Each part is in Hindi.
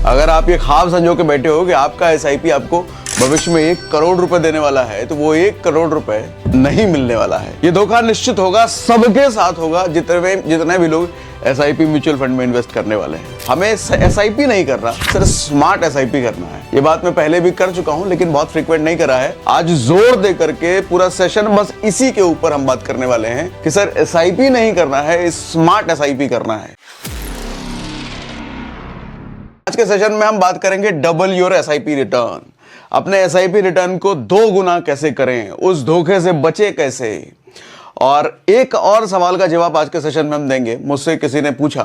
अगर आप ये ख्वाब संजो के बैठे हो कि आपका एसआईपी आपको भविष्य में 1 करोड़ रुपए देने वाला है, तो वो 1 करोड़ रुपए नहीं मिलने वाला है। ये धोखा निश्चित होगा, सबके साथ होगा, जितने भी लोग एसआईपी म्यूचुअल फंड में इन्वेस्ट करने वाले हैं। हमें एसआईपी नहीं करना, सिर्फ स्मार्ट एसआईपी करना है। ये बात मैं पहले भी कर चुका हूं, लेकिन बहुत फ्रीक्वेंट नहीं करा है। आज जोर दे करके पूरा सेशन बस इसी के ऊपर हम बात करने वाले हैं कि सर एसआईपी नहीं करना है, स्मार्ट एसआईपी करना है। आज के सेशन में हम बात करेंगे डबल योर एसआईपी रिटर्न। अपने एसआईपी रिटर्न को 2 गुना कैसे करें, उस धोखे से बचे कैसे। और एक और सवाल का जवाब आज के सेशन में हम देंगे। मुझसे किसी ने पूछा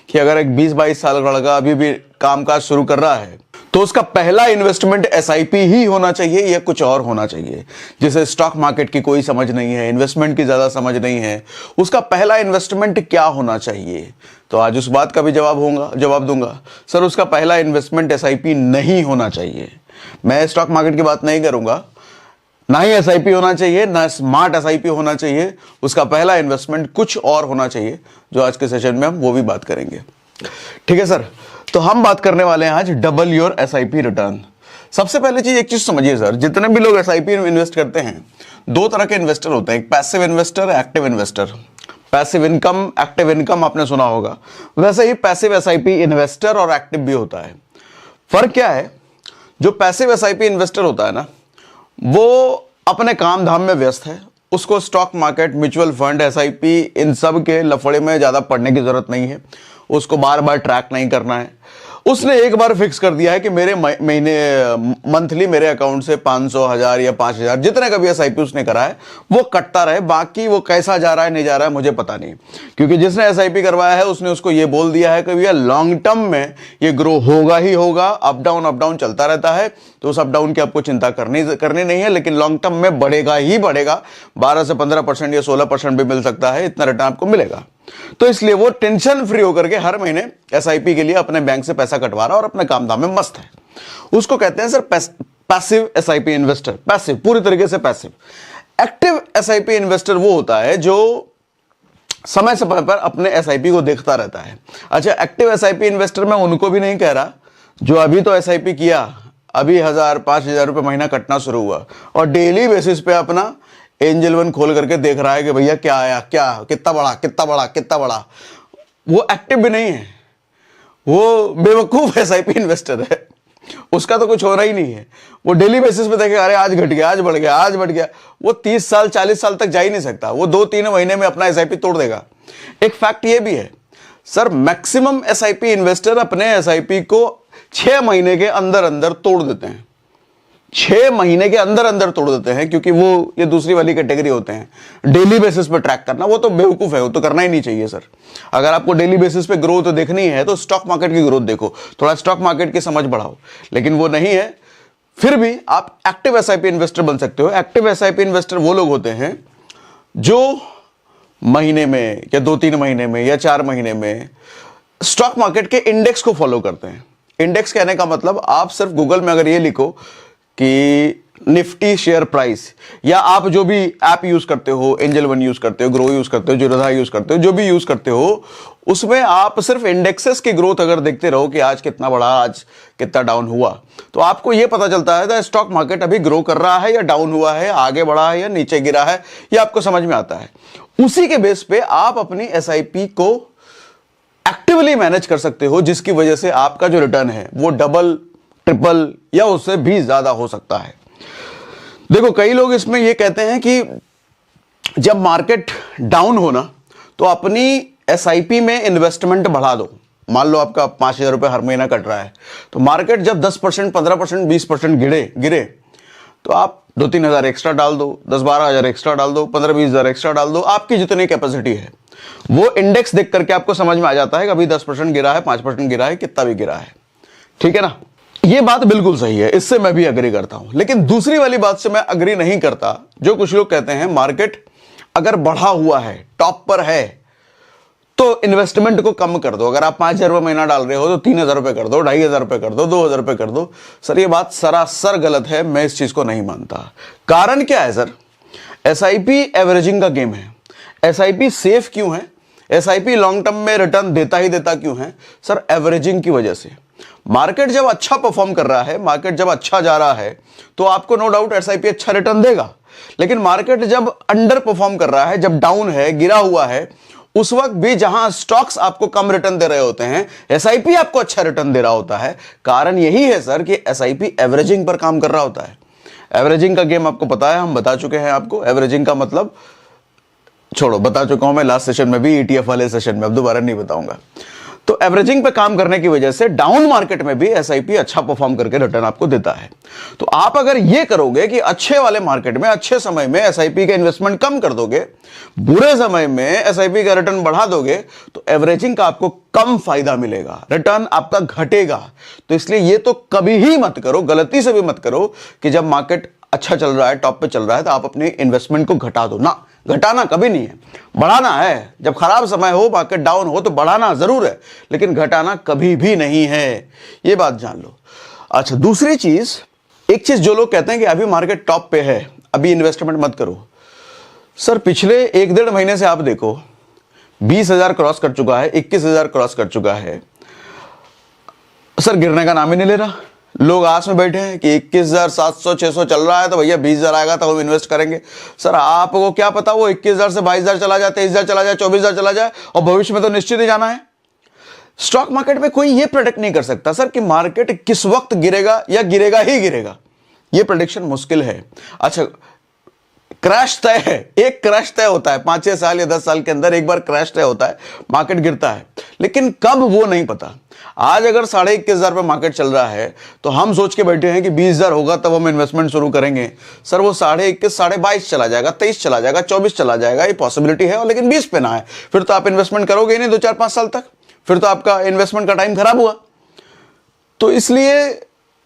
कि अगर एक 20-22 साल का लड़का अभी भी कामकाज शुरू कर रहा है तो उसका पहला इन्वेस्टमेंट एसआईपी ही होना चाहिए या कुछ और होना चाहिए। जिसे स्टॉक मार्केट की कोई समझ नहीं है, इन्वेस्टमेंट की ज्यादा समझ नहीं है, उसका पहला इन्वेस्टमेंट क्या होना चाहिए। तो आज उस बात का भी जवाब दूंगा। सर उसका पहला इन्वेस्टमेंट एसआईपी नहीं होना चाहिए। मैं स्टॉक मार्केट की बात नहीं करूंगा, ना ही एसआईपी होना चाहिए, ना स्मार्ट एसआईपी होना चाहिए। उसका पहला इन्वेस्टमेंट कुछ और होना चाहिए, जो आज के सेशन में हम वो भी बात करेंगे। ठीक है सर, तो हम बात करने वाले हैं आज डबल योर एसआईपी रिटर्न। सबसे पहले चीज, एक चीज समझिए सर, जितने भी लोग एसआईपी में इन्वेस्ट करते हैं, 2 तरह के इन्वेस्टर होते हैं, एक passive investor, active investor. Passive income, active income आपने सुना होगा। वैसे ही पैसिव एसआईपी इन्वेस्टर और एक्टिव भी होता है। फर्क क्या है, जो पैसिव एसआईपी इन्वेस्टर होता है ना, वो अपने काम धाम में व्यस्त है, उसको stock market, mutual fund, SIP इन सब के लफड़े में ज्यादा पढ़ने की जरूरत नहीं है, उसको बार बार ट्रैक नहीं करना है। उसने एक बार फिक्स कर दिया है कि मेरे मंथली मेरे अकाउंट से 500, 1000 या 5000 जितने का भी एसआईपी उसने करा है वो कटता रहे। बाकी वो कैसा जा रहा है नहीं जा रहा है मुझे पता नहीं, क्योंकि जिसने एसआईपी करवाया है उसने उसको ये बोल दिया है कि भैया लॉन्ग टर्म में ये ग्रो होगा ही होगा, अप डाउन चलता रहता है, तो उस अप डाउन की आपको चिंता करनी नहीं है, लेकिन लॉन्ग टर्म में बढ़ेगा ही बढ़ेगा। 12 से 15% या 16% भी मिल सकता है, इतना रिटर्न आपको मिलेगा। तो इसलिए वो टेंशन फ्री होकर के हर महीने एसआईपी के लिए अपने बैंक से पैसा कटवा रहा और अपने काम धाम में मस्त है। उसको कहते हैं sir passive SIP investor. Passive, पूरी तरीके से पैसिव। एक्टिव एसआईपी इन्वेस्टर वो होता है जो समय समय पर अपने एसआईपी को देखता रहता है। अच्छा, एक्टिव एसआईपी इन्वेस्टर मैं उनको भी नहीं कह रहा जो अभी तो एसआईपी किया, अभी 1000-5000 रुपए महीना कटना शुरू हुआ और डेली बेसिस पे अपना एंजल वन खोल करके देख रहा है कि भैया क्या आया, क्या, कितना बड़ा। वो एक्टिव भी नहीं है, वो बेवकूफ एसआईपी इन्वेस्टर है। उसका तो कुछ हो रहा ही नहीं है। वो डेली बेसिस पे देखेगा, अरे आज घट गया, आज बढ़ गया। वो 30 साल 40 साल तक जा ही नहीं सकता। वो 2-3 महीने में अपना एसआईपी तोड़ देगा। एक फैक्ट ये भी है सर, मैक्सिमम एसआईपी इन्वेस्टर अपने एसआईपी को 6 महीने के अंदर तोड़ देते हैं। 6 महीने के अंदर तोड़ देते हैं, क्योंकि वो ये दूसरी वाली कैटेगरी होते हैं। डेली बेसिस पे ट्रैक करना वो तो बेवकूफ है, वो तो करना ही नहीं चाहिए सर। अगर आपको डेली बेसिस पे ग्रोथ देखनी है तो स्टॉक मार्केट की ग्रोथ देखो, थोड़ा स्टॉक मार्केट की समझ बढ़ाओ, लेकिन वो नहीं है। फिर भी आप एक्टिव एसआईपी इन्वेस्टर बन सकते हो। एक्टिव एसआईपी इन्वेस्टर वो लोग होते हैं जो महीने में या 2-3 महीने में या 4 महीने में स्टॉक मार्केट के इंडेक्स को फॉलो करते हैं। इंडेक्स कहने का मतलब, आप सिर्फ गूगल में अगर ये लिखो कि निफ्टी शेयर प्राइस, या आप जो भी ऐप यूज करते हो, एंजल वन यूज करते हो, ग्रो यूज करते हो, जीरोधा यूज करते हो, जो भी यूज करते हो, उसमें आप सिर्फ इंडेक्सेस की ग्रोथ अगर देखते रहो कि आज कितना बढ़ा, आज कितना डाउन हुआ, तो आपको यह पता चलता है कि स्टॉक मार्केट अभी ग्रो कर रहा है या डाउन हुआ है, आगे बढ़ा है या नीचे गिरा है, यह आपको समझ में आता है। उसी के बेस पे आप अपनी एसआईपी को एक्टिवली मैनेज कर सकते हो, जिसकी वजह से आपका जो रिटर्न है वो डबल, ट्रिपल या उससे भी ज्यादा हो सकता है। देखो, कई लोग इसमें यह कहते हैं कि जब मार्केट डाउन हो ना तो अपनी एसआईपी में इन्वेस्टमेंट बढ़ा दो। मान लो आपका 5000 रुपए हर महीना कट रहा है, तो मार्केट जब 10%, 15%, 20% गिरे तो आप 2-3 हजार एक्स्ट्रा डाल दो, 10-12 हजार एक्स्ट्रा डाल दो, 15-20 हजार एक्स्ट्रा डाल दो। आपकी जितनी कैपेसिटी है वो इंडेक्स देख करके आपको समझ में आ जाता है कि अभी 10% गिरा है, 5% गिरा है, कितना भी गिरा है। ठीक है ना, ये बात बिल्कुल सही है, इससे मैं भी अग्री करता हूं। लेकिन दूसरी वाली बात से मैं अग्री नहीं करता, जो कुछ लोग कहते हैं मार्केट अगर बढ़ा हुआ है, टॉप पर है, तो इन्वेस्टमेंट को कम कर दो। अगर आप 5000 रुपए महीना डाल रहे हो तो 3000 रुपए कर दो, 2500 रुपए कर दो, 2000 रुपए कर दो। सर ये बात सरासर गलत है, मैं इस चीज को नहीं मानता। कारण क्या है सर? एसआईपी एवरेजिंग का गेम है। एसआईपी सेफ क्यों है? एसआईपी लॉन्ग टर्म में रिटर्न देता ही देता क्यों है? सर एवरेजिंग की वजह से। मार्केट जब अच्छा परफॉर्म कर रहा है, मार्केट जब अच्छा जा रहा है, तो आपको नो डाउट एसआईपी अच्छा रिटर्न देगा। लेकिन मार्केट जब अंडर परफॉर्म कर रहा है, जब डाउन है, गिरा हुआ है, उस वक्त भी जहां स्टॉक्स आपको कम रिटर्न दे रहे होते हैं, एसआईपी आपको अच्छा रिटर्न दे रहा होता है। कारण यही है सर कि एसआईपी एवरेजिंग पर काम कर रहा होता है। एवरेजिंग का गेम आपको पता है, हम बता चुके हैं आपको। एवरेजिंग का मतलब छोड़ो, बता चुका हूं मैं लास्ट सेशन में भी, ईटीएफ वाले सेशन में, अब दोबारा नहीं बताऊंगा। तो एवरेजिंग पे काम करने की वजह से डाउन मार्केट में भी एसआईपी अच्छा परफॉर्म करके रिटर्न आपको देता है। तो आप अगर ये करोगे कि अच्छे वाले मार्केट में, अच्छे समय में एसआईपी का इन्वेस्टमेंट कम कर दोगे, बुरे समय में एसआईपी का रिटर्न बढ़ा दोगे, तो एवरेजिंग का आपको कम फायदा मिलेगा, रिटर्न आपका घटेगा। तो इसलिए ये तो कभी ही मत करो, गलती से भी मत करो कि जब मार्केट अच्छा चल रहा है, टॉप पे चल रहा है, तो आप अपने इन्वेस्टमेंट को घटा दो ना। घटाना कभी नहीं है, बढ़ाना है। जब खराब समय हो, मार्केट डाउन हो, तो बढ़ाना जरूर है, लेकिन घटाना कभी भी नहीं है, ये बात जान लो। अच्छा, दूसरी चीज, एक चीज जो लोग कहते हैं कि अभी मार्केट टॉप पे है, अभी इन्वेस्टमेंट मत करो। सर पिछले 1-1.5 महीने से आप देखो, 20,000 क्रॉस कर चुका है, 21,000 क्रॉस कर चुका है, सर गिरने का नाम ही नहीं ले रहा। लोग आस में बैठे हैं कि 21,700 600 चल रहा है, तो भैया 20,000 आएगा तो हम इन्वेस्ट करेंगे। सर आपको क्या पता वो 21,000 से 22,000 चला जाए, 23,000 चला जाए, 24,000 चला जाए, और भविष्य में तो निश्चित ही जाना है। स्टॉक मार्केट में कोई ये प्रेडिक्ट नहीं कर सकता सर कि मार्केट किस वक्त गिरेगा या गिरेगा ही गिरेगा, ये प्रेडिक्शन मुश्किल है। अच्छा, क्रैश तय है, एक क्रैश तय होता है 5-6 साल या 10 साल के अंदर, एक बार क्रैश तय होता है, मार्केट गिरता है, लेकिन कब वो नहीं पता। आज अगर 21,500 पे मार्केट चल रहा है, तो हम सोच के बैठे हैं कि 20,000 होगा तब हम इन्वेस्टमेंट शुरू करेंगे। सर वो 21,500 22,000 चला जाएगा, 23 चला जाएगा, 24 चला जाएगा, ये पॉसिबिलिटी है, और लेकिन 20 पे ना है, फिर तो आप इन्वेस्टमेंट करोगे ही नहीं 2-4-5 साल तक, फिर तो आपका इन्वेस्टमेंट का टाइम खराब हुआ। तो इसलिए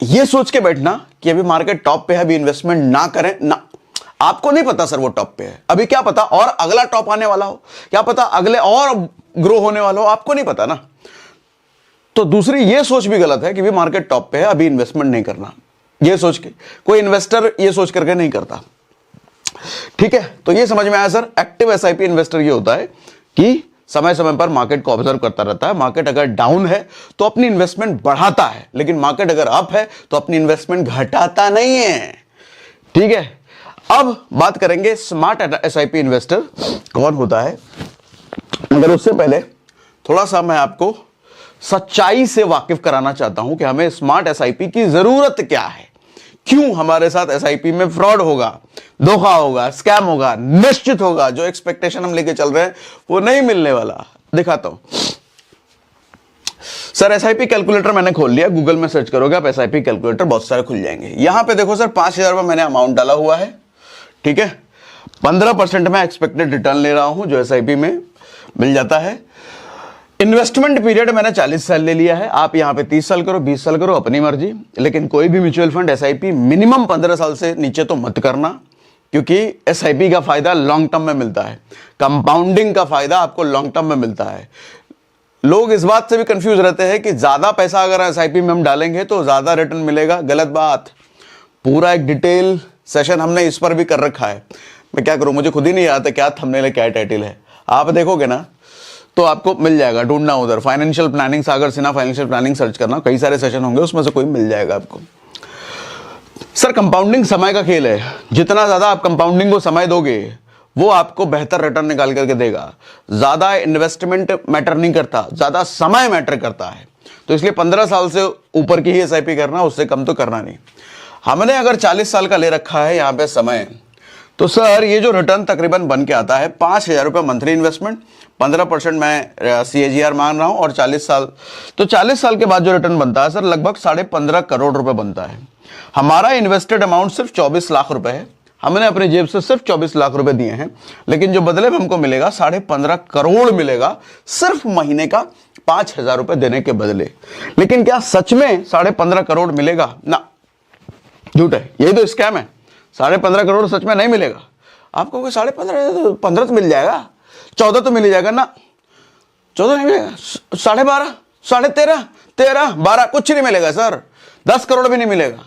ये सोच के बैठना कि अभी मार्केट टॉप पे है, अभी इन्वेस्टमेंट ना करें ना। आपको नहीं पता सर वो टॉप पे है, अभी क्या पता और अगला टॉप आने वाला हो, क्या पता अगले और ग्रो होने वाला हो, आपको नहीं पता ना। तो दूसरी ये सोच भी गलत है कि भी मार्केट टॉप पे है, अभी इन्वेस्टमेंट नहीं करना। ये सोच के कोई इन्वेस्टर ये सोच करके नहीं करता, ठीक है। तो ये समझ में आया सर, एक्टिव एसआईपी इन्वेस्टर ये होता है कि समय समय पर मार्केट को ऑब्जर्व करता रहता है। मार्केट अगर डाउन है तो अपनी इन्वेस्टमेंट बढ़ाता है, लेकिन मार्केट अगर अप है तो अपनी इन्वेस्टमेंट घटाता नहीं है, ठीक है। अब बात करेंगे स्मार्ट एसआईपी इन्वेस्टर कौन होता है, मगर उससे पहले थोड़ा सा मैं आपको सच्चाई से वाकिफ कराना चाहता हूं कि हमें स्मार्ट एसआईपी की जरूरत क्या है, क्यों हमारे साथ एसआईपी में फ्रॉड होगा, धोखा होगा, स्कैम होगा, निश्चित होगा। जो एक्सपेक्टेशन हम लेके चल रहे हैं वो नहीं मिलने वाला। दिखाता हूं सर, एसआईपी कैलकुलेटर मैंने खोल लिया, गूगल में सर्च करोगे आप एसआईपी कैलकुलेटर, बहुत सारे खुल जाएंगे। यहां पे देखो सर, 5,000 रुपए मैंने अमाउंट डाला हुआ है, ठीक है। 15% में एक्सपेक्टेड रिटर्न ले रहा हूं जो एसआईपी में मिल जाता है। इन्वेस्टमेंट पीरियड मैंने 40 साल ले लिया है, आप यहां पे 30 साल करो, 20 साल करो, अपनी मर्जी। लेकिन कोई भी म्यूचुअल फंड एसआईपी मिनिमम 15 साल से नीचे तो मत करना, क्योंकि एसआईपी का फायदा लॉन्ग टर्म में मिलता है, कंपाउंडिंग का फायदा आपको लॉन्ग टर्म में मिलता है। लोग इस बात से भी कंफ्यूज रहते हैं कि ज्यादा पैसा अगर एसआईपी में हम डालेंगे तो ज्यादा रिटर्न मिलेगा। गलत बात। पूरा एक डिटेल सेशन हमने इस पर भी कर रखा है। मैं क्या करूं, मुझे खुद ही नहीं आता क्या थंबनेल क्या टाइटल है। आप देखोगे ना तो आपको मिल जाएगा, ढूंढना उधर फाइनेंशियल प्लानिंग, सागर सिन्हा फाइनेंशियल प्लानिंग सर्च करना, कई सारे सेशन होंगे, उसमें से कोई मिल जाएगा आपको। सर कंपाउंडिंग समय का खेल है, जितना ज्यादा आप कंपाउंडिंग को समय दोगे वो आपको बेहतर रिटर्न निकाल करके देगा। ज्यादा इन्वेस्टमेंट मैटर नहीं करता, ज्यादा समय मैटर करता है। तो इसलिए 15 साल से ऊपर की ही एसआईपी करना, उससे कम तो करना नहीं। हमने अगर 40 साल का ले रखा है यहां पे समय, तो सर ये जो रिटर्न तकरीबन बन के आता है 5,000 रुपये मंथली इन्वेस्टमेंट, 15% मैं CAGR मान रहा हूं, और 40 साल, तो 40 साल के बाद जो रिटर्न बनता है सर लगभग 15.5 करोड़ रुपए बनता है। हमारा इन्वेस्टेड अमाउंट सिर्फ 24 लाख रुपए है, हमने अपने जेब से सिर्फ 24 लाख रुपए दिए हैं, लेकिन जो बदले में हमको मिलेगा 15.5 करोड़ मिलेगा, सिर्फ महीने का 5,000 रुपए देने के बदले। लेकिन क्या सच में 15.5 करोड़ मिलेगा? ना, झूठ है, यही तो स्कैम है। 15.5 करोड़ सच में नहीं मिलेगा आपको। कोई 15.5 15 तो मिल जाएगा, 14 तो मिल ही जाएगा ना, 14 नहीं मिलेगा, 12.5 13.5 13 12 कुछ नहीं मिलेगा सर। 10 करोड़ भी नहीं मिलेगा,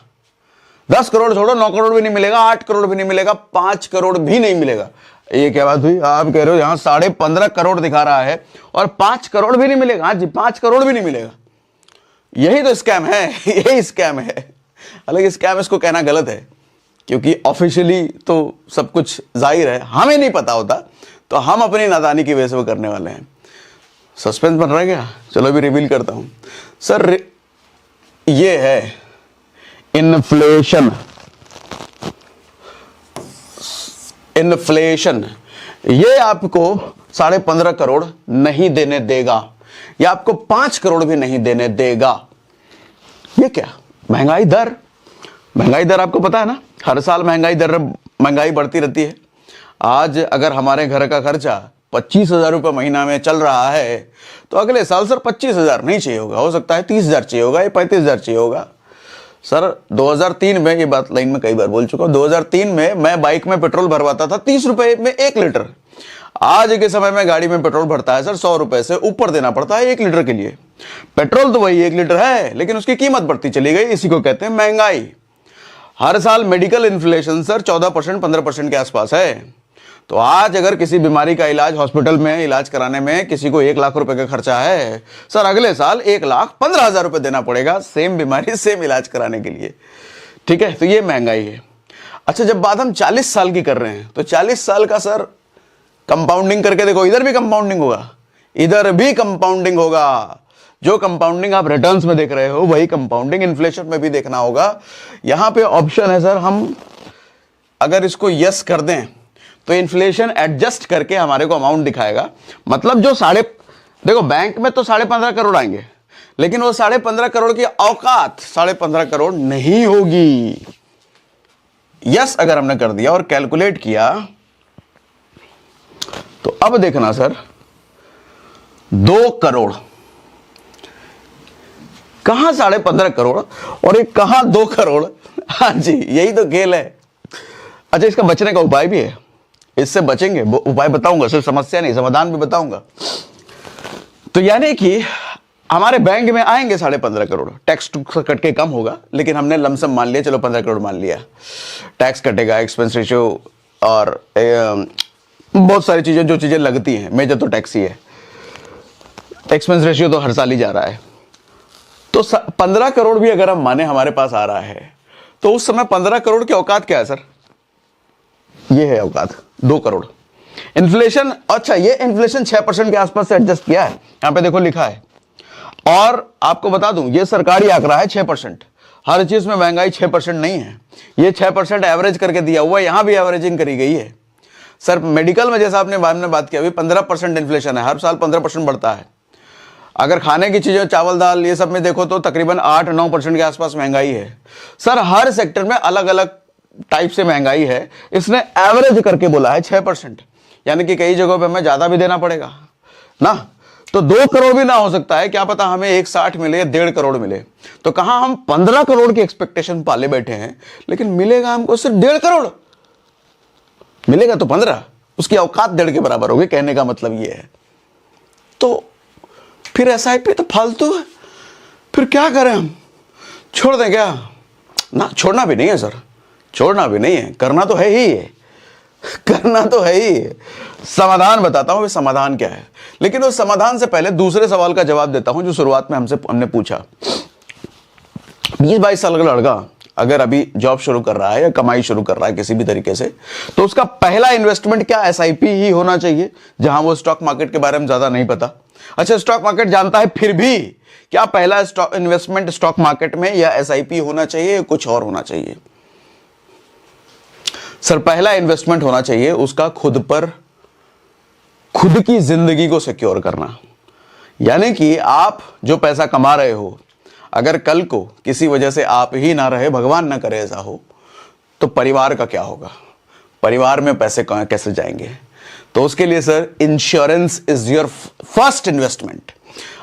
10 करोड़ छोड़ो, 9 करोड़ भी नहीं मिलेगा, 8 करोड़ भी नहीं मिलेगा, 5 करोड़ भी नहीं मिलेगा। ये क्या बात हुई? आप कह रहे हो यहां 15.5 करोड़ दिखा रहा है और 5 करोड़ भी नहीं मिलेगा। हाँ जी, 5 करोड़ भी नहीं मिलेगा। यही तो स्कैम है, यही स्कैम है। हालांकि स्कैम इसको कहना गलत है, क्योंकि ऑफिशियली तो सब कुछ जाहिर है, हमें नहीं पता होता, तो हम अपनी नादानी की वजह से वो करने वाले हैं। सस्पेंस बन रहा है क्या? चलो अभी रिवील करता हूं सर। ये है इन्फ्लेशन। इन्फ्लेशन ये आपको 15.5 करोड़ नहीं देने देगा, या आपको 5 करोड़ भी नहीं देने देगा। ये क्या? महंगाई दर। महंगाई दर आपको पता है ना, हर साल महंगाई बढ़ती रहती है। आज अगर हमारे घर का खर्चा 25,000 रुपये महीना में चल रहा है, तो अगले साल सर 25,000 नहीं चाहिए होगा, हो सकता है 30,000 चाहिए होगा या 35,000 चाहिए होगा। सर 2003 में, ये बात लाइन में कई बार बोल चुका हूं, 2003 में मैं बाइक में पेट्रोल भरवाता था 30 रुपए में 1 लीटर। आज के समय में गाड़ी में पेट्रोल भरता है सर 100 रुपए से ऊपर देना पड़ता है 1 लीटर के लिए। पेट्रोल तो वही 1 लीटर है, लेकिन उसकी कीमत बढ़ती चली गई। इसी को कहते हैं महंगाई। हर साल मेडिकल इन्फ्लेशन सर 14% 15% के आसपास है। तो आज अगर किसी बीमारी का इलाज हॉस्पिटल में इलाज कराने में किसी को 1 लाख रुपए का खर्चा है, सर अगले साल 1,15,000 रुपए देना पड़ेगा सेम बीमारी सेम इलाज कराने के लिए। ठीक है, तो ये महंगाई है। अच्छा, जब बात हम 40 साल की कर रहे हैं, तो 40 साल का सर कंपाउंडिंग करके देखो, इधर भी कंपाउंडिंग होगा, इधर भी कंपाउंडिंग होगा। जो कंपाउंडिंग आप रिटर्न्स में देख रहे हो, वही कंपाउंडिंग इन्फ्लेशन में भी देखना होगा। यहां पे ऑप्शन है सर, हम अगर इसको यस कर दें तो इन्फ्लेशन एडजस्ट करके हमारे को अमाउंट दिखाएगा। मतलब जो देखो बैंक में तो 15.5 करोड़ आएंगे, लेकिन वो 15.5 करोड़ की औकात 15.5 करोड़ नहीं होगी। यस अगर हमने कर दिया और कैलकुलेट किया, तो अब देखना सर 2 करोड़ कहां 15.5 करोड़ और एक कहां 2 करोड़। हाँ जी, यही तो खेल है। अच्छा, इसका बचने का उपाय भी है, इससे बचेंगे, उपाय बताऊंगा, सिर्फ समस्या नहीं समाधान भी बताऊंगा। तो यानी कि हमारे बैंक में आएंगे 15.5 करोड़, टैक्स कट के कम होगा, लेकिन हमने लमसम मान लिया, चलो 15 करोड़ मान लिया। टैक्स कटेगा, एक्सपेंस रेशियो और बहुत सारी चीजें, जो चीजें लगती हैं, मेजर तो टैक्स ही है। एक्सपेंस रेशियो तो हर साल ही जा रहा है। तो 15 करोड़ भी अगर हम माने हमारे पास आ रहा है, तो उस समय 15 करोड़ की औकात क्या है सर? ये है औकात 2 करोड़। इन्फ्लेशन, अच्छा ये इन्फ्लेशन 6% के आसपास से एडजस्ट किया है, यहां पे देखो लिखा है। और आपको बता दूं, ये सरकारी आंकड़ा है 6%। हर चीज में महंगाई 6% नहीं है, ये 6% एवरेज करके दिया हुआ है, यहां भी एवरेजिंग करी गई है। सर मेडिकल में जैसा आपने बात किया, अभी 15% इन्फ्लेशन है, हर साल 15% बढ़ता है। अगर खाने की चीजें, चावल दाल, ये सब में देखो तो तकरीबन 8-9% के आसपास महंगाई है। सर हर सेक्टर में अलग अलग टाइप से महंगाई है, इसने एवरेज करके बोला है 6%, यानी कि कई जगहों पे हमें ज्यादा भी देना पड़ेगा ना। तो 2 करोड़ भी ना हो सकता है, क्या पता हमें 1.60 मिले या 1.5 करोड़ मिले। तो कहां हम 15 करोड़ की एक्सपेक्टेशन पाले बैठे हैं, लेकिन मिलेगा हमको सिर्फ 1.5 करोड़। मिलेगा तो 15, उसकी औकात 1.5 के बराबर होगी, कहने का मतलब ये है। तो फिर एसआईपी तो फालतू है, फिर क्या करें हम? छोड़ दें क्या? ना, छोड़ना भी नहीं है सर, छोड़ना भी नहीं है, करना तो है ही है, करना तो है ही है। समाधान बताता हूं, समाधान क्या है, लेकिन उस समाधान से पहले दूसरे सवाल का जवाब देता हूं जो शुरुआत में हमने पूछा। 20-22 साल का लड़का अगर अभी जॉब शुरू कर रहा है या कमाई शुरू कर रहा है किसी भी तरीके से, तो उसका पहला इन्वेस्टमेंट क्या एसआईपी ही होना चाहिए, जहां वो स्टॉक मार्केट के बारे में ज्यादा नहीं पता। अच्छा, स्टॉक मार्केट जानता है, फिर भी क्या पहला इन्वेस्टमेंट स्टॉक मार्केट में या एसआईपी होना चाहिए या कुछ और होना चाहिए? सर पहला इन्वेस्टमेंट होना चाहिए उसका खुद पर, खुद की जिंदगी को सिक्योर करना। यानी कि आप जो पैसा कमा रहे हो, अगर कल को किसी वजह से आप ही ना रहे, भगवान ना करे ऐसा हो, तो परिवार का क्या होगा? परिवार में पैसे कैसे जाएंगे? तो उसके लिए sir insurance is your first investment.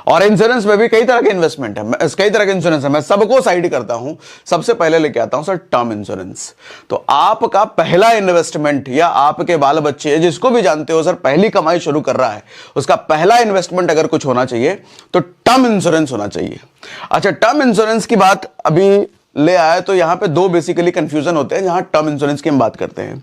और इंश्योरेंस में भी कई तरह के इन्वेस्टमेंट है, कई तरह के इंश्योरेंस है, मैं सबको साइड करता हूं। सबसे पहले लेके आता हूं सर टर्म इंश्योरेंस। तो आपका पहला इन्वेस्टमेंट, या आपके बाल बच्चे, जिसको भी जानते हो सर पहली कमाई शुरू कर रहा है, उसका पहला इन्वेस्टमेंट अगर कुछ होना चाहिए तो टर्म इंश्योरेंस होना चाहिए। अच्छा, टर्म इंश्योरेंस की बात अभी ले आए तो यहां पे 2 बेसिकली कंफ्यूजन होते हैं जहां टर्म इंश्योरेंस की हम बात करते हैं।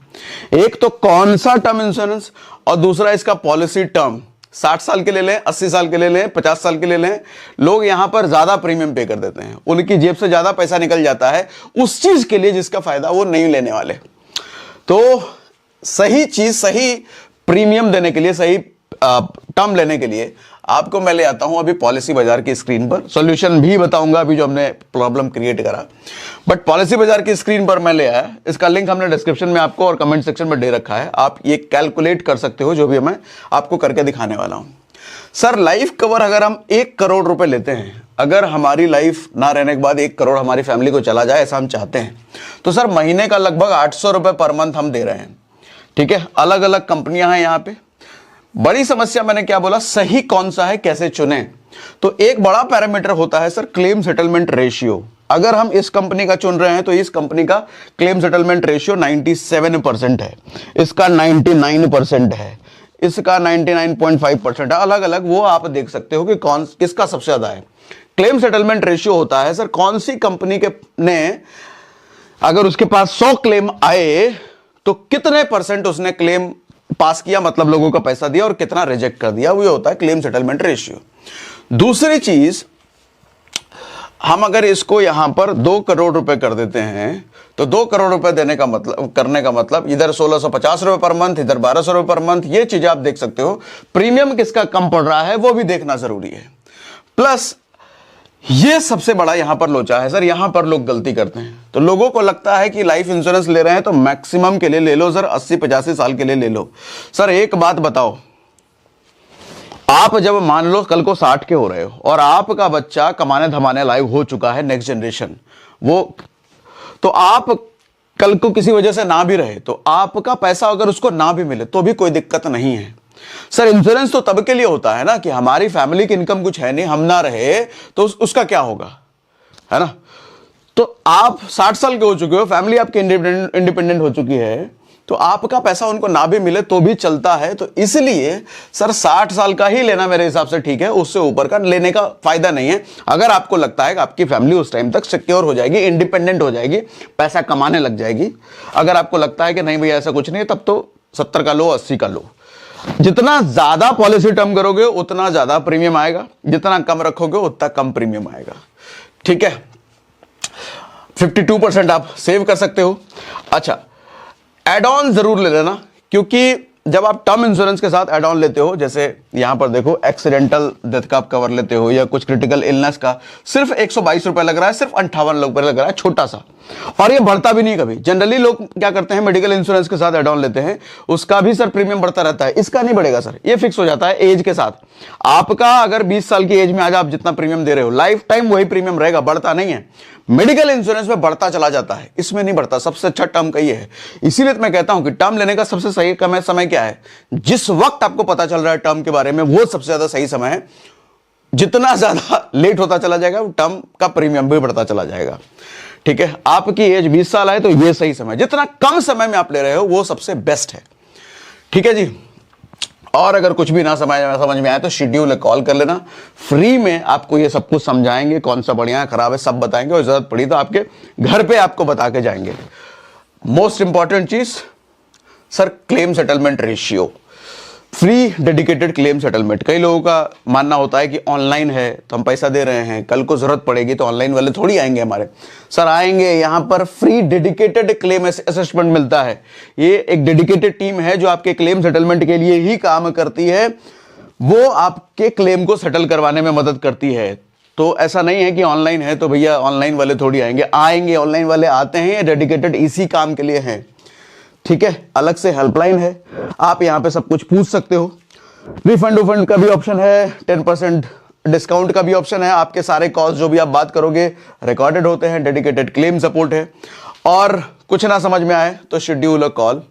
एक तो कौन सा टर्म इंश्योरेंस, और दूसरा इसका पॉलिसी टर्म। 60 साल के ले लें, 80 साल के ले लें, 50 साल के ले लें, लोग यहां पर ज्यादा प्रीमियम पे कर देते हैं, उनकी जेब से ज्यादा पैसा निकल जाता है उस चीज के लिए जिसका फायदा वो नहीं लेने वाले। तो सही चीज, सही प्रीमियम देने के लिए, सही टर्म लेने के लिए आपको मैं ले आता हूं अभी पॉलिसी बाजार की स्क्रीन पर। सॉल्यूशन भी बताऊंगा अभी जो हमने प्रॉब्लम क्रिएट करा, बट पॉलिसी बाजार की स्क्रीन पर मैं ले आया। इसका लिंक हमने डिस्क्रिप्शन में आपको और कमेंट सेक्शन में दे रखा है, आप ये कैलकुलेट कर सकते हो जो भी मैं आपको करके दिखाने वाला हूं। सर लाइफ कवर अगर हम 1 करोड़ रुपए लेते हैं, अगर हमारी लाइफ ना रहने के बाद 1 करोड़ हमारी फैमिली को चला जाए ऐसा हम चाहते हैं, तो सर महीने का लगभग 800 रुपए पर मंथ हम दे रहे हैं। ठीक है, अलग अलग कंपनियां हैं यहां पे। बड़ी समस्या मैंने क्या बोला, सही कौन सा है, कैसे चुने। तो एक बड़ा पैरामीटर होता है सर क्लेम सेटलमेंट रेशियो। अगर हम इस कंपनी का चुन रहे हैं तो इस कंपनी का क्लेम सेटलमेंट रेशियो 97% है, इसका 99% है, इसका 99.5% है, अलग अलग वो आप देख सकते हो कि कौन किसका सबसे ज्यादा है। क्लेम सेटलमेंट रेशियो होता है सर कौन सी कंपनी के ने अगर उसके पास 100 क्लेम आए तो कितने % उसने क्लेम पास किया, मतलब लोगों का पैसा दिया, और कितना रिजेक्ट कर दिया, वो होता है क्लेम सेटलमेंट रेशियो। दूसरी चीज, हम अगर इसको यहां पर 2 करोड़ रुपए कर देते हैं तो 2 करोड़ रुपए देने का मतलब, करने का मतलब इधर 1650 रुपए पर मंथ, इधर 1200 रुपए पर मंथ, ये चीजें आप देख सकते हो। प्रीमियम किसका कम पड़ रहा है वो भी देखना जरूरी है। प्लस ये सबसे बड़ा यहां पर लोचा है सर, यहां पर लोग गलती करते हैं। तो लोगों को लगता है कि लाइफ इंश्योरेंस ले रहे हैं तो मैक्सिमम के लिए ले लो सर, 80-85 साल के लिए ले लो। सर एक बात बताओ, आप जब मान लो कल को 60 के हो रहे हो और आपका बच्चा कमाने धमाने लायक हो चुका है, नेक्स्ट जनरेशन वो, तो आप कल को किसी वजह से ना भी रहे तो आपका पैसा अगर उसको ना भी मिले तो भी कोई दिक्कत नहीं है। सर इंश्योरेंस तो तब के लिए होता है ना कि हमारी फैमिली की इनकम कुछ है नहीं, हम ना रहे तो उसका क्या होगा, है ना। तो आप 60 साल के हो चुके हो, फैमिली आपकी इंडिपेंडेंट हो चुकी है, तो आपका पैसा उनको ना भी मिले तो भी चलता है। तो इसलिए सर 60 साल का ही लेना मेरे हिसाब से ठीक है, उससे ऊपर का लेने का फायदा नहीं है। अगर आपको लगता है कि आपकी फैमिली उस टाइम तक सिक्योर हो जाएगी, इंडिपेंडेंट हो जाएगी, पैसा कमाने लग जाएगी, अगर आपको लगता है कि नहीं भैया ऐसा कुछ नहीं है, तब तो 70 का लो, 80 का लो। जितना ज्यादा पॉलिसी टर्म करोगे उतना ज्यादा प्रीमियम आएगा, जितना कम रखोगे उतना कम प्रीमियम आएगा। ठीक है, 52% आप सेव कर सकते हो। अच्छा, एड ऑन जरूर ले लेना, क्योंकि जब आप टर्म इंश्योरेंस के साथ एड ऑन लेते हो, जैसे यहां पर देखो एक्सीडेंटल डेथ का आप कवर लेते हो या कुछ क्रिटिकल इलनेस का, सिर्फ 122 रुपए लग रहा है, सिर्फ 58 रुपए लग रहा है, छोटा सा, और ये बढ़ता भी नहीं कभी। जनरली लोग क्या करते हैं, मेडिकल इंश्योरेंस के साथ एड ऑन लेते हैं, उसका भी सर प्रीमियम बढ़ता रहता है, इसका नहीं बढ़ेगा सर, ये फिक्स हो जाता है एज के साथ। आपका अगर 20 साल की एज में आज आप जितना प्रीमियम दे रहे हो, लाइफ टाइम वही प्रीमियम रहेगा, बढ़ता नहीं है। मेडिकल इंश्योरेंस में बढ़ता चला जाता है, इसमें नहीं बढ़ता। सबसे अच्छा टर्म का ये है, इसीलिए मैं कहता हूं कि टर्म लेने का सबसे सही समय क्या है, जिस वक्त आपको पता चल रहा है टर्म के बारे में, वो सबसे ज्यादा सही समय है। जितना ज्यादा लेट होता चला जाएगा टर्म का प्रीमियम भी बढ़ता चला जाएगा। ठीक है, आपकी एज 20 साल है तो ये सही समय, जितना कम समय में आप ले रहे हो वो सबसे बेस्ट है। ठीक है जी, और अगर कुछ भी ना समझ में आए तो शेड्यूल कॉल कर लेना, फ्री में आपको ये सब कुछ समझाएंगे, कौन सा बढ़िया है खराब है सब बताएंगे, और जरूरत पड़ी तो आपके घर पे आपको बता के जाएंगे। मोस्ट इंपॉर्टेंट चीज sir, claim settlement ratio, free dedicated claim settlement. कई लोगों का मानना होता है कि ऑनलाइन है तो हम पैसा दे रहे हैं, कल को जरूरत पड़ेगी तो ऑनलाइन वाले थोड़ी आएंगे हमारे। सर आएंगे, यहां पर फ्री डेडिकेटेड क्लेम असेसमेंट मिलता है। ये एक डेडिकेटेड टीम है जो आपके क्लेम सेटलमेंट के लिए ही काम करती है, वो आपके क्लेम को सेटल करवाने में मदद करती है। तो ऐसा नहीं है कि ऑनलाइन है तो भैया ऑनलाइन वाले थोड़ी आएंगे, ऑनलाइन वाले आते हैं, ये डेडिकेटेड इसी काम के लिए हैं। ठीक है, अलग से हेल्पलाइन है, आप यहां पे सब कुछ पूछ सकते हो। रिफंड उफंड का भी ऑप्शन है, 10% डिस्काउंट का भी ऑप्शन है। आपके सारे कॉल्स जो भी आप बात करोगे रिकॉर्डेड होते हैं, डेडिकेटेड क्लेम सपोर्ट है। और कुछ ना समझ में आए तो शेड्यूल कॉल,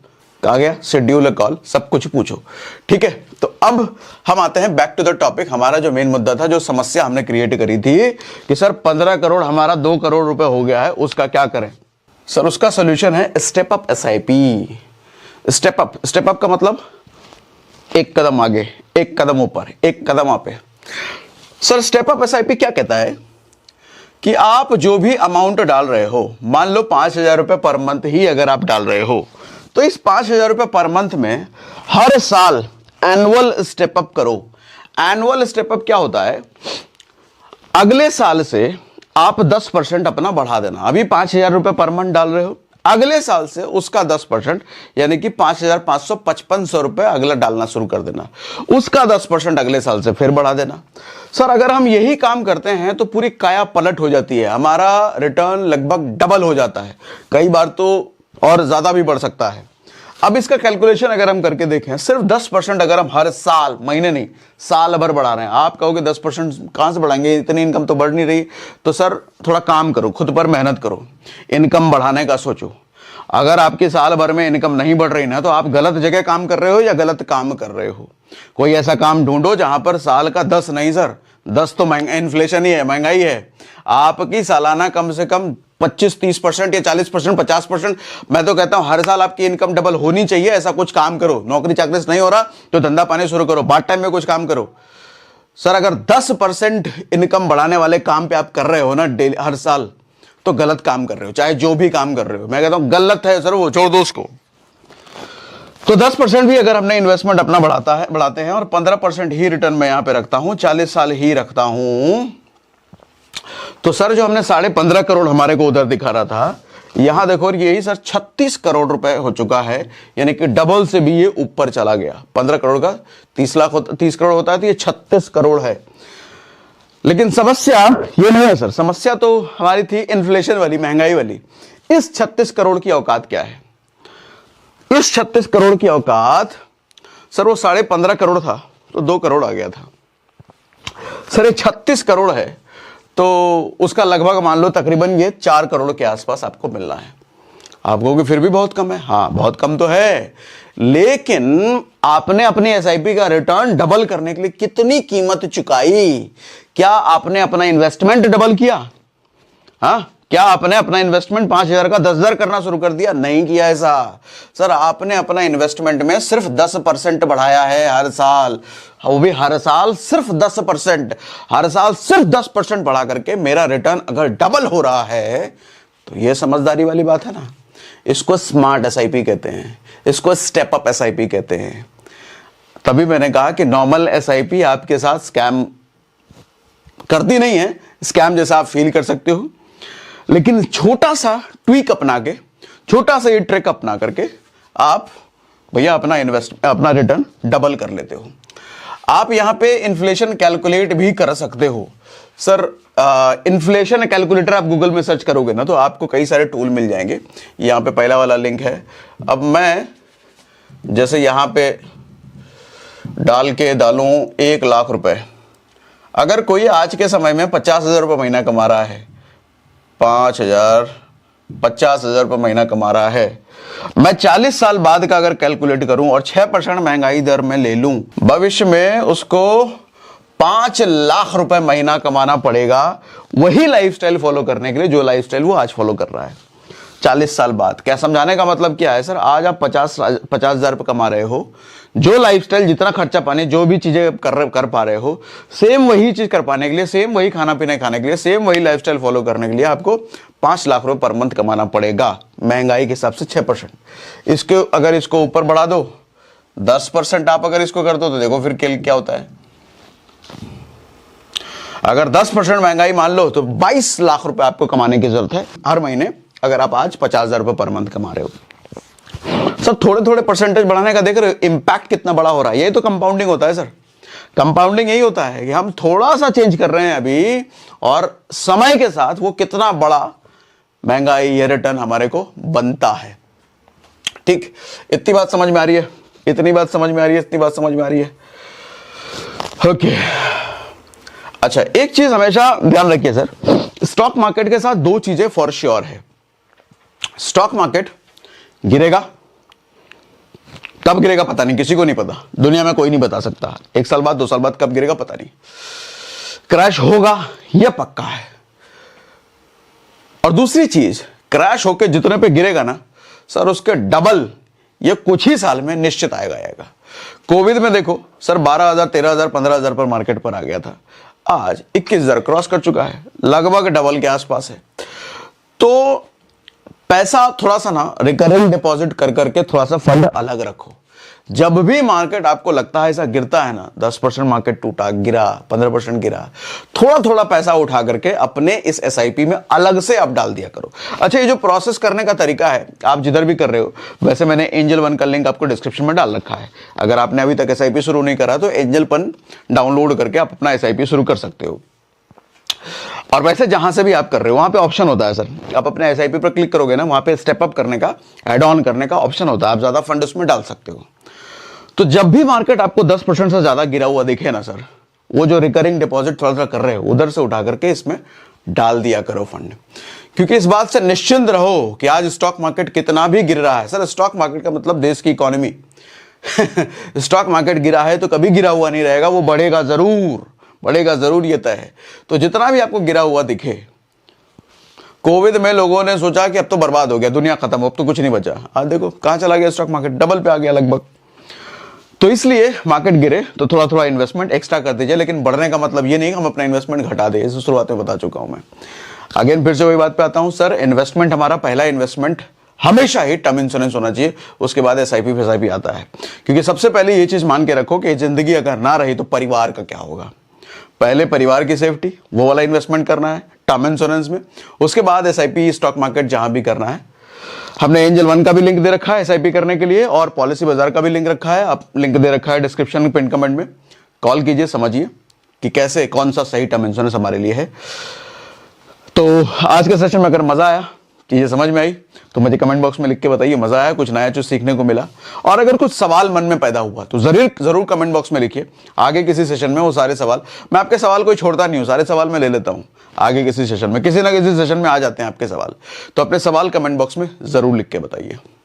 कहा गया शेड्यूल कॉल, सब कुछ पूछो। ठीक है, तो अब हम आते हैं बैक टू द टॉपिक। हमारा जो मेन मुद्दा था, जो समस्या हमने क्रिएट करी थी कि सर 15 करोड़ हमारा 2 करोड़ रुपए हो गया है, उसका क्या करें। सर उसका सॉल्यूशन है step up SIP. Step up का मतलब एक कदम आगे, एक कदम ऊपर, एक कदम आगे। सर स्टेप अप एसआईपी क्या कहता है कि आप जो भी अमाउंट डाल रहे हो, मान लो 5,000 रुपए पर मंथ ही अगर आप डाल रहे हो, तो इस 5,000 रुपए पर मंथ में हर साल एनुअल स्टेप अप करो। एनुअल स्टेप अप क्या होता है? अगले साल से आप 10% अपना बढ़ा देना। अभी 5,000 रुपए पर मंथ डाल रहे हो, अगले साल से उसका 10% यानी कि 5,555 रुपए अगला डालना शुरू कर देना, उसका 10% अगले साल से फिर बढ़ा देना। सर अगर हम यही काम करते हैं तो पूरी काया पलट हो जाती है, हमारा रिटर्न लगभग डबल हो जाता है, कई बार तो और ज्यादा भी बढ़ सकता है। अब इसका कैलकुलेशन अगर हम करके देखें, सिर्फ 10% अगर हम हर साल, महीने नहीं साल भर बढ़ा रहे हैं। आप कहोगे 10% कहां से बढ़ाएंगे, इतनी इनकम तो बढ़ नहीं रही। तो सर थोड़ा काम करो, खुद पर मेहनत करो, इनकम बढ़ाने का सोचो। अगर आपकी साल भर में इनकम नहीं बढ़ रही ना, तो आप गलत जगह काम कर रहे हो या गलत काम कर रहे हो। कोई ऐसा काम ढूंढो जहां पर साल का 10 नहीं सर, 10 तो महंगा, इन्फ्लेशन ही है, महंगाई है। आपकी सालाना कम से कम 25-30% या 40%, 50%, मैं तो कहता हूं हर साल आपकी इनकम डबल होनी चाहिए। ऐसा कुछ काम करो, नौकरी चाकरी से नहीं हो रहा तो धंधा पानी शुरू करो, पार्ट टाइम में कुछ काम करो। सर अगर 10% इनकम बढ़ाने वाले काम पे आप कर रहे हो ना डेली, हर साल, तो गलत काम कर रहे हो, चाहे जो भी काम कर रहे हो। मैं कहता हूं गलत है सर, वो छोड़ दो उसको। तो 10% भी अगर हमने इन्वेस्टमेंट अपना बढ़ाते हैं और 15% ही रिटर्न में यहां पे रखता हूं, 40 साल ही रखता हूं, तो सर जो हमने 15.5 करोड़ हमारे को उधर दिखा रहा था, यहां देखो यही सर 36 करोड़ रुपए हो चुका है, यानी कि डबल से भी ये ऊपर चला गया। 15 करोड़ का 30 करोड़ होता है, तो ये 36 करोड़ है। लेकिन समस्या ये नहीं है सर, समस्या तो हमारी थी इन्फ्लेशन वाली, महंगाई वाली। इस 36 करोड़ की औकात क्या है? इस 36 करोड़ की औकात सर वो 15.5 करोड़ था तो 2 करोड़ आ गया था। सर ये 36 करोड़ है तो उसका लगभग मान लो तकरीबन ये 4 करोड़ के आसपास आपको मिल रहा है। आप कहोगे फिर भी बहुत कम है। हाँ बहुत कम तो है, लेकिन आपने अपनी एसआईपी का रिटर्न डबल करने के लिए कितनी कीमत चुकाई? क्या आपने अपना इन्वेस्टमेंट डबल किया? हाँ, क्या आपने अपना इन्वेस्टमेंट 5,000 का 10,000 करना शुरू कर दिया? नहीं किया ऐसा। सर आपने अपना इन्वेस्टमेंट में सिर्फ 10% बढ़ाया है हर साल, वो भी हर साल सिर्फ 10%। हर साल सिर्फ 10% बढ़ा करके मेरा रिटर्न अगर डबल हो रहा है तो यह समझदारी वाली बात है ना। इसको स्मार्ट एसआईपी कहते हैं, इसको स्टेप अप एसआईपी कहते हैं। तभी मैंने कहा कि नॉर्मल एसआईपी आपके साथ स्कैम करती नहीं है, स्कैम जैसा आप फील कर सकते हो, लेकिन छोटा सा ट्वीक अपना के, छोटा सा ये ट्रिक अपना करके आप भैया अपना रिटर्न डबल कर लेते हो। आप यहां पे इन्फ्लेशन कैलकुलेट भी कर सकते हो। सर इन्फ्लेशन कैलकुलेटर आप गूगल में सर्च करोगे ना तो आपको कई सारे टूल मिल जाएंगे। यहां पे पहला वाला लिंक है। अब मैं जैसे यहां पे डाल के डालूं 1 लाख रुपए, अगर कोई आज के समय में 50,000 रुपये महीना कमा रहा है, 50,000 रुपये महीना कमा रहा है, मैं 40 साल बाद का अगर कैलकुलेट करूं और 6% महंगाई दर में ले लूं, भविष्य में उसको 5 लाख रुपए महीना कमाना पड़ेगा वही लाइफस्टाइल फॉलो करने के लिए जो लाइफस्टाइल वो आज फॉलो कर रहा है 40 साल बाद। क्या समझाने का मतलब क्या है? सर आज आप 50,000 रुपये कमा रहे हो, जो लाइफस्टाइल, जितना खर्चा पानी, जो भी चीजें कर पा रहे हो, सेम वही चीज कर पाने के लिए, सेम वही खाना पीना खाने के लिए, सेम वही लाइफस्टाइल फॉलो करने के लिए आपको 5 लाख रुपए पर मंथ कमाना पड़ेगा महंगाई के हिसाब से 6%। इसके अगर इसको ऊपर बढ़ा दो 10% आप अगर इसको कर दो तो देखो फिर क्या होता है। अगर 10% महंगाई मान लो तो 22 लाख रुपए आपको कमाने की जरूरत है हर महीने, अगर आप आज 50,000 रुपए पर मंथ कमा रहे हो। सब थोड़े थोड़े परसेंटेज बढ़ाने का देख रहे हो, इंपैक्ट कितना बड़ा हो रहा है। यही तो कंपाउंडिंग होता है सर। कंपाउंडिंग यही होता है कि हम थोड़ा सा चेंज कर रहे हैं अभी, और समय के साथ वो कितना बड़ा महंगाई या रिटर्न हमारे को बनता है। ठीक, इतनी बात समझ में आ रही है? इतनी बात समझ में आ रही है? इतनी बात समझ में आ रही है? ओके। अच्छा, एक चीज हमेशा ध्यान रखिए सर, स्टॉक मार्केट के साथ 2 चीजें फॉर श्योर है। स्टॉक मार्केट गिरेगा, कब गिरेगा पता नहीं, किसी को नहीं पता, दुनिया में कोई नहीं बता सकता। 1 साल बाद, 2 साल बाद कब गिरेगा पता नहीं। क्रैश होगा यह पक्का है। और दूसरी चीज, क्रैश होकर जितने पे गिरेगा ना सर, उसके डबल ये कुछ ही साल में निश्चित आएगा। कोविड में देखो सर 12,000, 13,000, 15,000 पर मार्केट पर आ गया था, आज 21,000 क्रॉस कर चुका है, लगभग डबल के आसपास है। तो पैसा थोड़ा सा ना रिकरिंग डिपॉजिट कर करके थोड़ा सा फंड अलग रखो। जब भी मार्केट आपको लगता है ऐसा गिरता है ना, 10% मार्केट टूटा, गिरा, 15% गिरा, थोड़ा थोड़ा पैसा उठा करके अपने इस एसआईपी में अलग से आप डाल दिया करो। अच्छा, ये जो प्रोसेस करने का तरीका है, आप जिधर भी कर रहे हो, वैसे मैंने एंजल वन का लिंक आपको डिस्क्रिप्शन में डाल रखा है। अगर आपने अभी तक एसआईपी शुरू नहीं करा तो एंजल वन डाउनलोड करके आप अपना एसआईपी शुरू कर सकते हो। और वैसे जहां से भी आप कर रहे हो वहां पे ऑप्शन होता है सर, आप अपने एसआईपी पर क्लिक करोगे ना, वहां पे स्टेप अप करने का, ऐड ऑन करने का ऑप्शन होता है, आप ज्यादा फंड उसमें डाल सकते हो। तो जब भी मार्केट आपको 10% से ज्यादा गिरा हुआ दिखे ना सर, वो जो रिकरिंग डिपॉजिट थोड़ा सा कर रहे हो उधर से उठा करके इसमें डाल दिया करो फंड। क्योंकि इस बात से निश्चिंत रहो कि आज स्टॉक मार्केट कितना भी गिर रहा है, सर स्टॉक मार्केट का मतलब देश की इकोनॉमी स्टॉक मार्केट गिरा है तो कभी गिरा हुआ नहीं रहेगा, वो बढ़ेगा जरूर, बढ़ेगा जरूर, ये तय है। तो जितना भी आपको गिरा हुआ दिखे, कोविड में लोगों ने सोचा कि अब तो बर्बाद हो गया, दुनिया खत्म, अब तो कुछ नहीं बचा, आज देखो कहां चला गया स्टॉक मार्केट, डबल पे आ गया लगभग। तो इसलिए मार्केट गिरे तो थोड़ा थोड़ा इन्वेस्टमेंट एक्स्ट्रा कर दीजिए, लेकिन बढ़ने का मतलब ये नहीं कि हम अपना इन्वेस्टमेंट घटा दें, इसे शुरुआत में बता चुका हूं मैं। अगेन फिर से वही बात पे आता हूं सर, इन्वेस्टमेंट हमारा पहला इन्वेस्टमेंट हमेशा ही टर्म इंश्योरेंस होना चाहिए, उसके बाद एसआईपी फिसआईपी आता है। क्योंकि सबसे पहले ये चीज मान के रखो कि जिंदगी अगर ना रही तो परिवार का क्या होगा। पहले परिवार की सेफ्टी, वो वाला इन्वेस्टमेंट करना है टर्म इंश्योरेंस में, उसके बाद एसआईपी स्टॉक मार्केट जहां भी करना है। हमने एंजल वन का भी लिंक दे रखा है एसआईपी करने के लिए, और पॉलिसी बाजार का भी लिंक रखा है, आप लिंक दे रखा है डिस्क्रिप्शन पिन कमेंट में, कॉल कीजिए, समझिए कि कैसे कौन सा सही टर्म इंश्योरेंस हमारे लिए है। तो आज के सेशन में अगर मजा आया, चीजें समझ में आई, तो मुझे कमेंट बॉक्स में लिख के बताइए मजा आया, कुछ नया चीज सीखने को मिला। और अगर कुछ सवाल मन में पैदा हुआ तो जरूर कमेंट बॉक्स में लिखिए। आगे किसी सेशन में वो सारे सवाल, मैं आपके सवाल कोई छोड़ता नहीं हूं, सारे सवाल मैं ले लेता हूं। आगे किसी सेशन में, किसी ना किसी सेशन में आ जाते हैं आपके सवाल, तो अपने सवाल कमेंट बॉक्स में जरूर लिख के बताइए।